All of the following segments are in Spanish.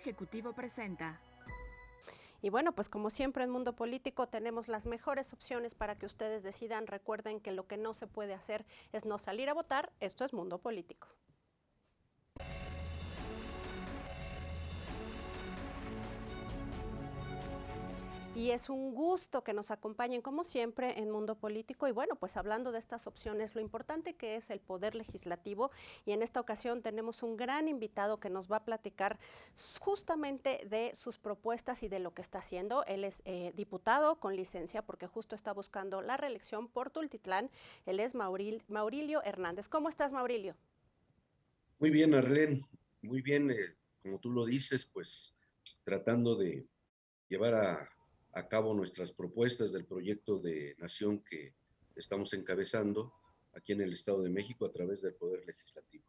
Ejecutivo presenta. Y bueno, pues como siempre en Mundo Político tenemos las mejores opciones para que ustedes decidan. Recuerden que lo que no se puede hacer es no salir a votar. Esto es Mundo Político. Y es un gusto que nos acompañen como siempre en Mundo Político y bueno, pues hablando de estas opciones, lo importante que es el poder legislativo, y en esta ocasión tenemos un gran invitado que nos va a platicar justamente de sus propuestas y de lo que está haciendo. Él es diputado con licencia porque justo está buscando la reelección por Tultitlán. Él es Maurilio Hernández. ¿Cómo estás, Maurilio? Muy bien, Arlene, muy bien, como tú lo dices, pues tratando de llevar a cabo nuestras propuestas del proyecto de nación que estamos encabezando aquí en el Estado de México a través del Poder Legislativo.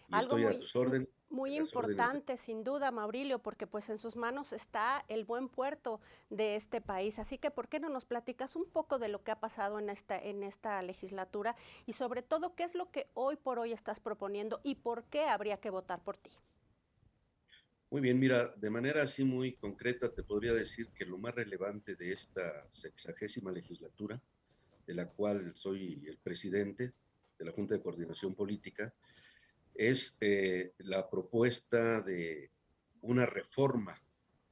Y Algo estoy a tus órdenes, muy a las órdenes de... importante, sin duda, Maurilio, porque pues en sus manos está el buen puerto de este país. Así que, ¿por qué no nos platicas un poco de lo que ha pasado en esta legislatura y sobre todo qué es lo que hoy por hoy estás proponiendo y por qué habría que votar por ti? Muy bien, mira, de manera así muy concreta te podría decir que lo más relevante de esta 60ª legislatura, de la cual soy el presidente de la Junta de Coordinación Política, es la propuesta de una reforma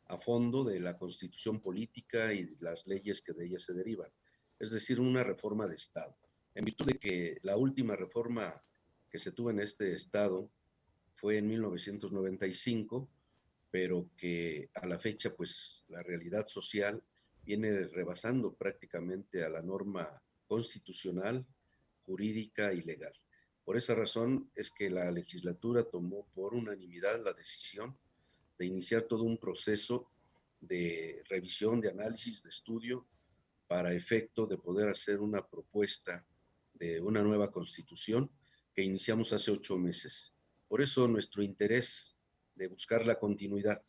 a fondo de la Constitución política y las leyes que de ella se derivan, es decir, una reforma de Estado. En virtud de que la última reforma que se tuvo en este Estado fue en 1995, pero que a la fecha, pues, la realidad social viene rebasando prácticamente a la norma constitucional, jurídica y legal. Por esa razón es que la legislatura tomó por unanimidad la decisión de iniciar todo un proceso de revisión, de análisis, de estudio, para efecto de poder hacer una propuesta de una nueva constitución que iniciamos hace 8 meses. Por eso nuestro interés de buscar la continuidad,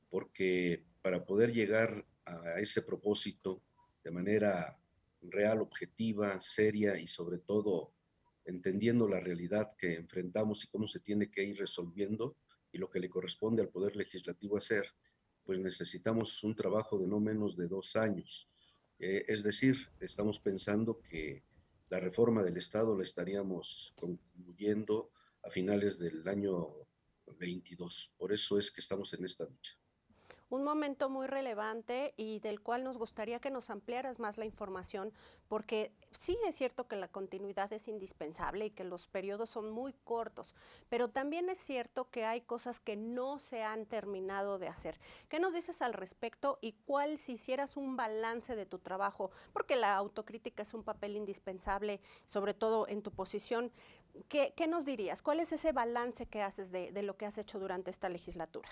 porque para poder llegar a ese propósito de manera real, objetiva, seria y sobre todo entendiendo la realidad que enfrentamos y cómo se tiene que ir resolviendo y lo que le corresponde al Poder Legislativo hacer, pues necesitamos un trabajo de no menos de 2 años. Es decir, estamos pensando que la reforma del Estado la estaríamos concluyendo a finales del año 22. Por eso es que estamos en esta lucha. Un momento muy relevante y del cual nos gustaría que nos ampliaras más la información, porque sí es cierto que la continuidad es indispensable y que los periodos son muy cortos, pero también es cierto que hay cosas que no se han terminado de hacer. ¿Qué nos dices al respecto y cuál, si hicieras un balance de tu trabajo, porque la autocrítica es un papel indispensable, sobre todo en tu posición, qué nos dirías? ¿Cuál es ese balance que haces de lo que has hecho durante esta legislatura?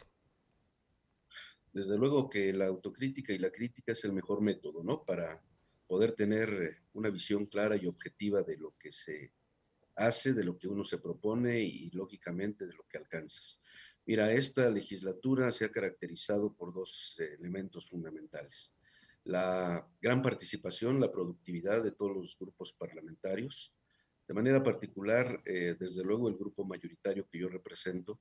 Desde luego que la autocrítica y la crítica es el mejor método, ¿no? Para poder tener una visión clara y objetiva de lo que se hace, de lo que uno se propone y lógicamente de lo que alcanzas. Mira, esta legislatura se ha caracterizado por dos elementos fundamentales. La gran participación, la productividad de todos los grupos parlamentarios, de manera particular, desde luego el grupo mayoritario que yo represento,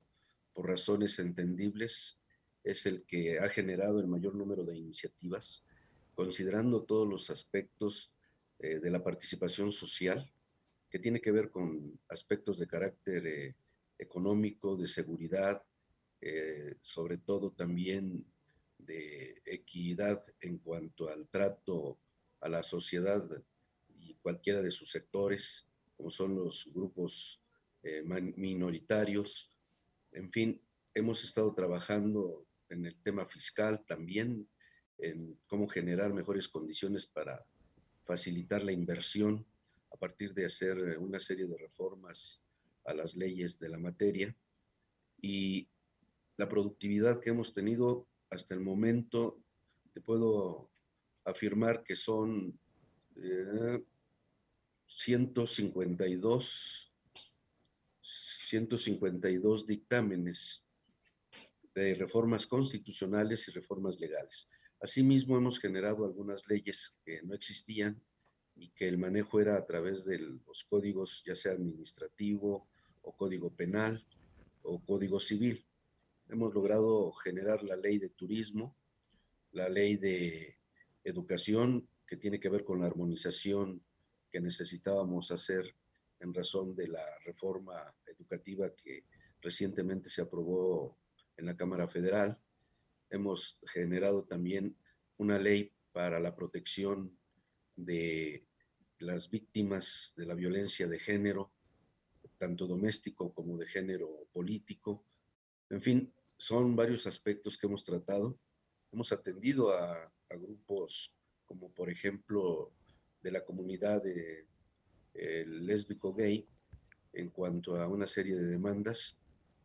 por razones entendibles, es el que ha generado el mayor número de iniciativas, considerando todos los aspectos de la participación social, que tiene que ver con aspectos de carácter económico, de seguridad, sobre todo también de equidad en cuanto al trato a la sociedad y cualquiera de sus sectores, como son los grupos minoritarios. En fin, hemos estado trabajando en el tema fiscal también, en cómo generar mejores condiciones para facilitar la inversión a partir de hacer una serie de reformas a las leyes de la materia. Y la productividad que hemos tenido hasta el momento, te puedo afirmar que son 152, 152 dictámenes de reformas constitucionales y reformas legales. Asimismo, hemos generado algunas leyes que no existían y que el manejo era a través de los códigos, ya sea administrativo o código penal o código civil. hemos logrado generar la ley de turismo, la ley de educación, que tiene que ver con la armonización que necesitábamos hacer en razón de la reforma educativa que recientemente se aprobó en la Cámara Federal. Hemos generado también una ley para la protección de las víctimas de la violencia de género, tanto doméstico como de género político. En fin, son varios aspectos que hemos tratado. Hemos atendido a grupos como por ejemplo de la comunidad de, lésbico gay en cuanto a una serie de demandas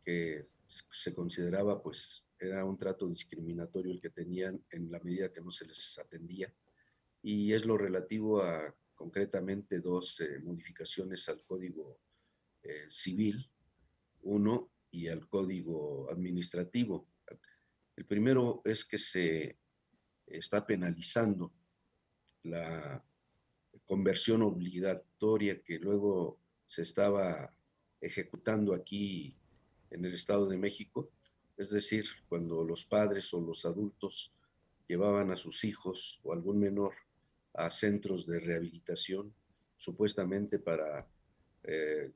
que se consideraba pues era un trato discriminatorio el que tenían en la medida que no se les atendía, y es lo relativo a concretamente dos modificaciones al Código Civil, uno, y al Código Administrativo. El primero es que se está penalizando la conversión obligatoria que luego se estaba ejecutando aquí en el Estado de México, es decir, cuando los padres o los adultos llevaban a sus hijos o algún menor a centros de rehabilitación, supuestamente para eh,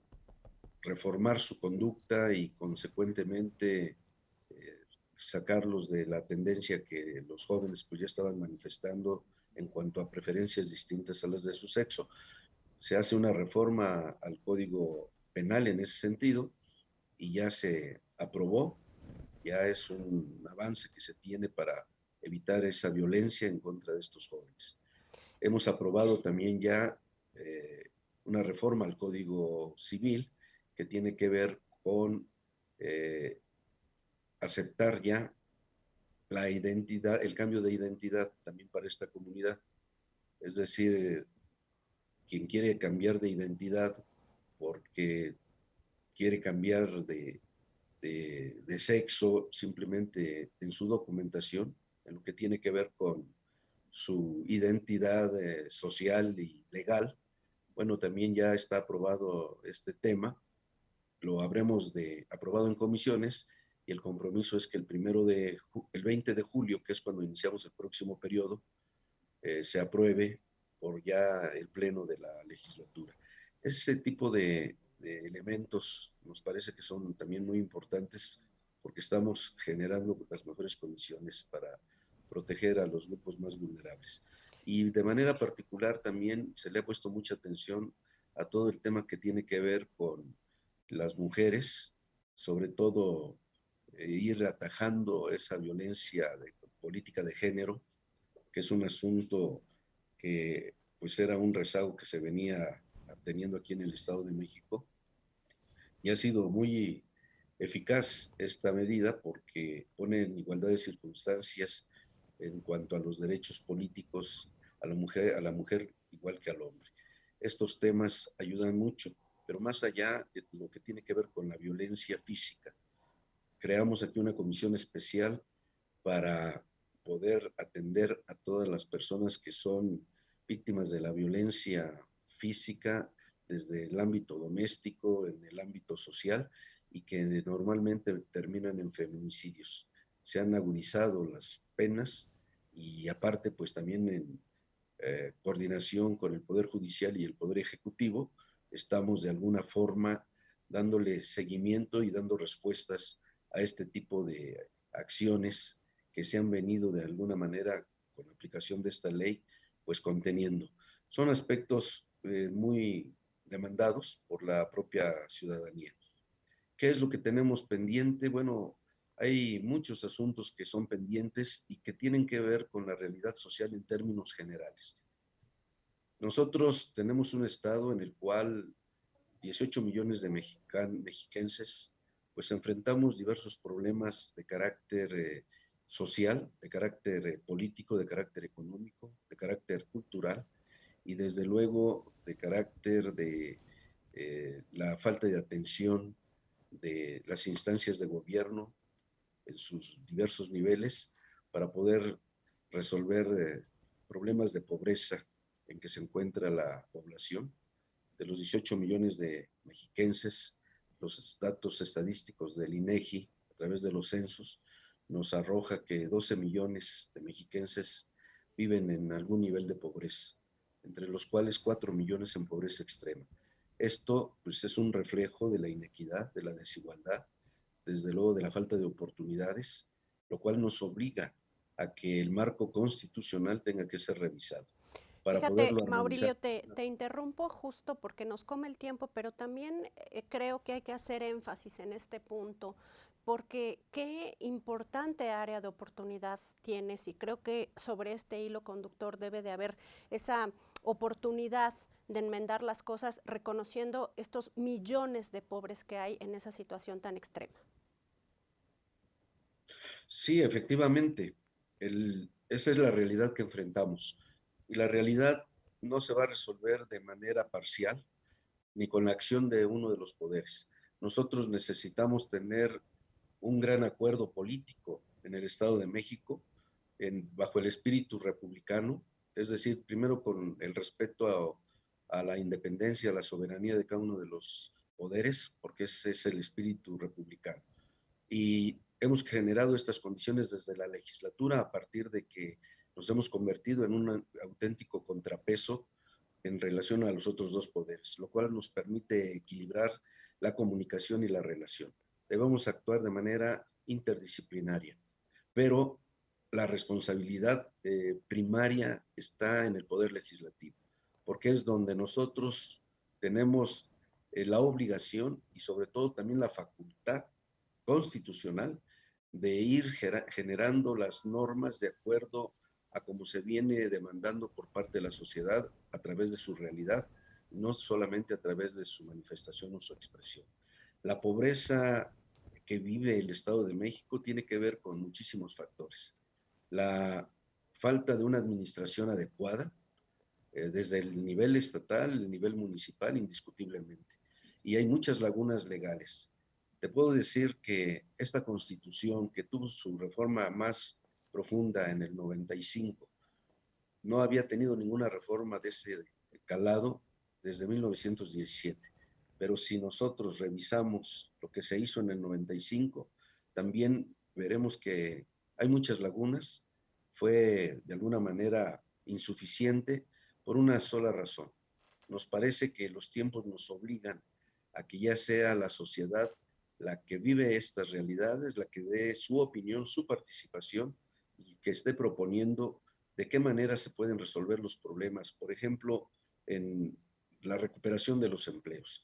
reformar su conducta y consecuentemente sacarlos de la tendencia que los jóvenes pues ya estaban manifestando en cuanto a preferencias distintas a las de su sexo. Se hace una reforma al Código Penal en ese sentido y ya se aprobó, ya es un avance que se tiene para evitar esa violencia en contra de estos jóvenes. Hemos aprobado también ya una reforma al Código Civil que tiene que ver con eh, aceptar ya la identidad, el cambio de identidad también para esta comunidad. Es decir, quien quiere cambiar de identidad porque quiere cambiar de sexo simplemente en su documentación, en lo que tiene que ver con su identidad social y legal. Bueno, también ya está aprobado este tema, lo habremos aprobado en comisiones y el compromiso es que el 20 de julio, que es cuando iniciamos el próximo periodo, se apruebe por ya el pleno de la legislatura. Ese tipo de elementos nos parece que son también muy importantes porque estamos generando las mejores condiciones para proteger a los grupos más vulnerables. Y de manera particular también se le ha puesto mucha atención a todo el tema que tiene que ver con las mujeres, sobre todo ir atajando esa violencia de política de género, que es un asunto que pues era un rezago que se venía teniendo aquí en el Estado de México, y ha sido muy eficaz esta medida porque pone en igualdad de circunstancias en cuanto a los derechos políticos a la mujer igual que al hombre. Estos temas ayudan mucho, pero más allá de lo que tiene que ver con la violencia física, creamos aquí una comisión especial para poder atender a todas las personas que son víctimas de la violencia física desde el ámbito doméstico, en el ámbito social, y que normalmente terminan en feminicidios. Se han agudizado las penas y aparte pues también en coordinación con el Poder Judicial y el Poder Ejecutivo, estamos de alguna forma dándole seguimiento y dando respuestas a este tipo de acciones que se han venido de alguna manera con la aplicación de esta ley, pues conteniendo. Son aspectos muy demandados por la propia ciudadanía. ¿Qué es lo que tenemos pendiente? Bueno, hay muchos asuntos que son pendientes y que tienen que ver con la realidad social en términos generales. Nosotros tenemos un estado en el cual 18 millones de mexiquenses, pues enfrentamos diversos problemas de carácter social, de carácter político, de carácter económico, de carácter cultural y desde luego de carácter de la falta de atención de las instancias de gobierno en sus diversos niveles para poder resolver problemas de pobreza en que se encuentra la población. De los 18 millones de mexiquenses, los datos estadísticos del INEGI través de los censos, nos arroja que 12 millones de mexiquenses viven en algún nivel de pobreza, entre los cuales 4 millones en pobreza extrema. Esto pues, es un reflejo de la inequidad, de la desigualdad, desde luego de la falta de oportunidades, lo cual nos obliga a que el marco constitucional tenga que ser revisado. Para Fíjate, poderlo Maurilio, armonizar. te interrumpo justo porque nos come el tiempo, pero también creo que hay que hacer énfasis en este punto, porque qué importante área de oportunidad tienes y creo que sobre este hilo conductor debe de haber esa oportunidad de enmendar las cosas reconociendo estos millones de pobres que hay en esa situación tan extrema. Sí, efectivamente, esa es la realidad que enfrentamos. Y la realidad no se va a resolver de manera parcial ni con la acción de uno de los poderes. Nosotros necesitamos tener un gran acuerdo político en el Estado de México, bajo el espíritu republicano, es decir, primero con el respeto a la independencia, a la soberanía de cada uno de los poderes, porque ese es el espíritu republicano. Y hemos generado estas condiciones desde la legislatura a partir de que nos hemos convertido en un auténtico contrapeso en relación a los otros dos poderes, lo cual nos permite equilibrar la comunicación y la relación. Debemos actuar de manera interdisciplinaria, pero la responsabilidad primaria está en el poder legislativo, porque es donde nosotros tenemos la obligación y sobre todo también la facultad constitucional de ir generando las normas de acuerdo a cómo se viene demandando por parte de la sociedad a través de su realidad, no solamente a través de su manifestación o su expresión. La pobreza que vive el Estado de México tiene que ver con muchísimos factores. La falta de una administración adecuada, desde el nivel estatal, el nivel municipal, indiscutiblemente. Y hay muchas lagunas legales. Te puedo decir que esta constitución, que tuvo su reforma más profunda en el 95, no había tenido ninguna reforma de ese calado desde 1917. Pero si nosotros revisamos lo que se hizo en el 95, también veremos que hay muchas lagunas. Fue de alguna manera insuficiente por una sola razón. Nos parece que los tiempos nos obligan a que ya sea la sociedad la que vive estas realidades, la que dé su opinión, su participación y que esté proponiendo de qué manera se pueden resolver los problemas, por ejemplo, en la recuperación de los empleos,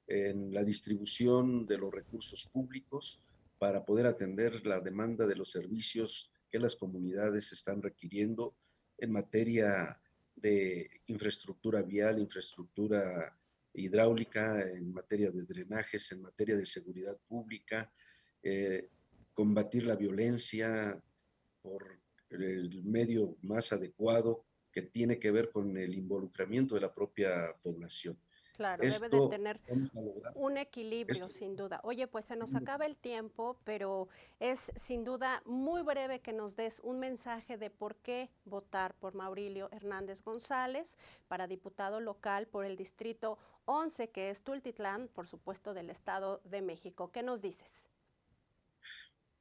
en la distribución de los recursos públicos para poder atender la demanda de los servicios que las comunidades están requiriendo en materia de infraestructura vial, infraestructura hidráulica, en materia de drenajes, en materia de seguridad pública, eh, combatir la violencia por el medio más adecuado que tiene que ver con el involucramiento de la propia población. Claro, debe de Esto tener vamos a lograr. un equilibrio, Esto, sin duda. Oye, pues se nos acaba el tiempo, pero es sin duda muy breve que nos des un mensaje de por qué votar por Maurilio Hernández González para diputado local por el distrito 11, que es Tultitlán, por supuesto, del Estado de México. ¿Qué nos dices?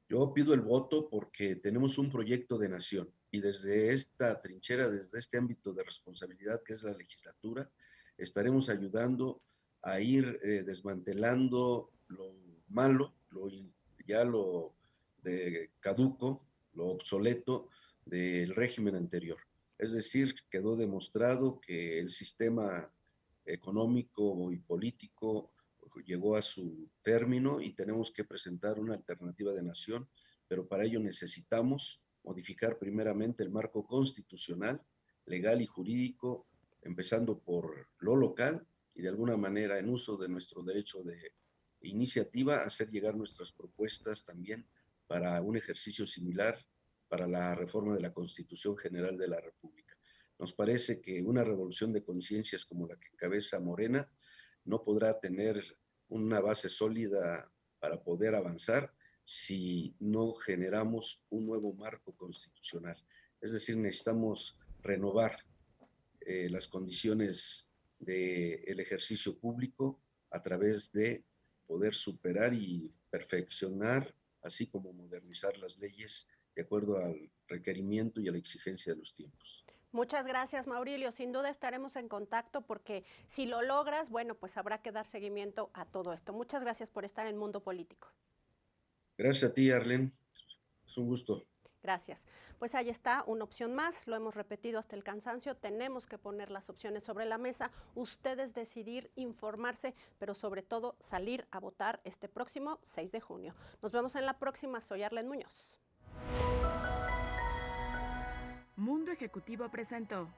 yo pido el voto porque tenemos un proyecto de nación y desde esta trinchera, desde este ámbito de responsabilidad que es la legislatura, estaremos ayudando a ir desmantelando lo malo, ya lo de caduco, lo obsoleto del régimen anterior. Es decir, quedó demostrado que el sistema económico y político llegó a su término y tenemos que presentar una alternativa de nación, pero para ello necesitamos modificar primeramente el marco constitucional, legal y jurídico, empezando por lo local y de alguna manera en uso de nuestro derecho de iniciativa, hacer llegar nuestras propuestas también para un ejercicio similar para la reforma de la Constitución General de la República. Nos parece que una revolución de conciencias como la que encabeza Morena no podrá tener una base sólida para poder avanzar si no generamos un nuevo marco constitucional. Es decir, necesitamos renovar las condiciones del ejercicio público a través de poder superar y perfeccionar así como modernizar las leyes de acuerdo al requerimiento y a la exigencia de los tiempos. Muchas gracias, Maurilio. Sin duda estaremos en contacto porque si lo logras, bueno, pues habrá que dar seguimiento a todo esto. Muchas gracias por estar en el mundo político. Gracias a ti, Arlen. Es un gusto. Gracias. Pues ahí está, una opción más, lo hemos repetido hasta el cansancio, tenemos que poner las opciones sobre la mesa, ustedes decidir, informarse, pero sobre todo salir a votar este próximo 6 de junio. Nos vemos en la próxima, soy Arlen Muñoz. Mundo Ejecutivo presentó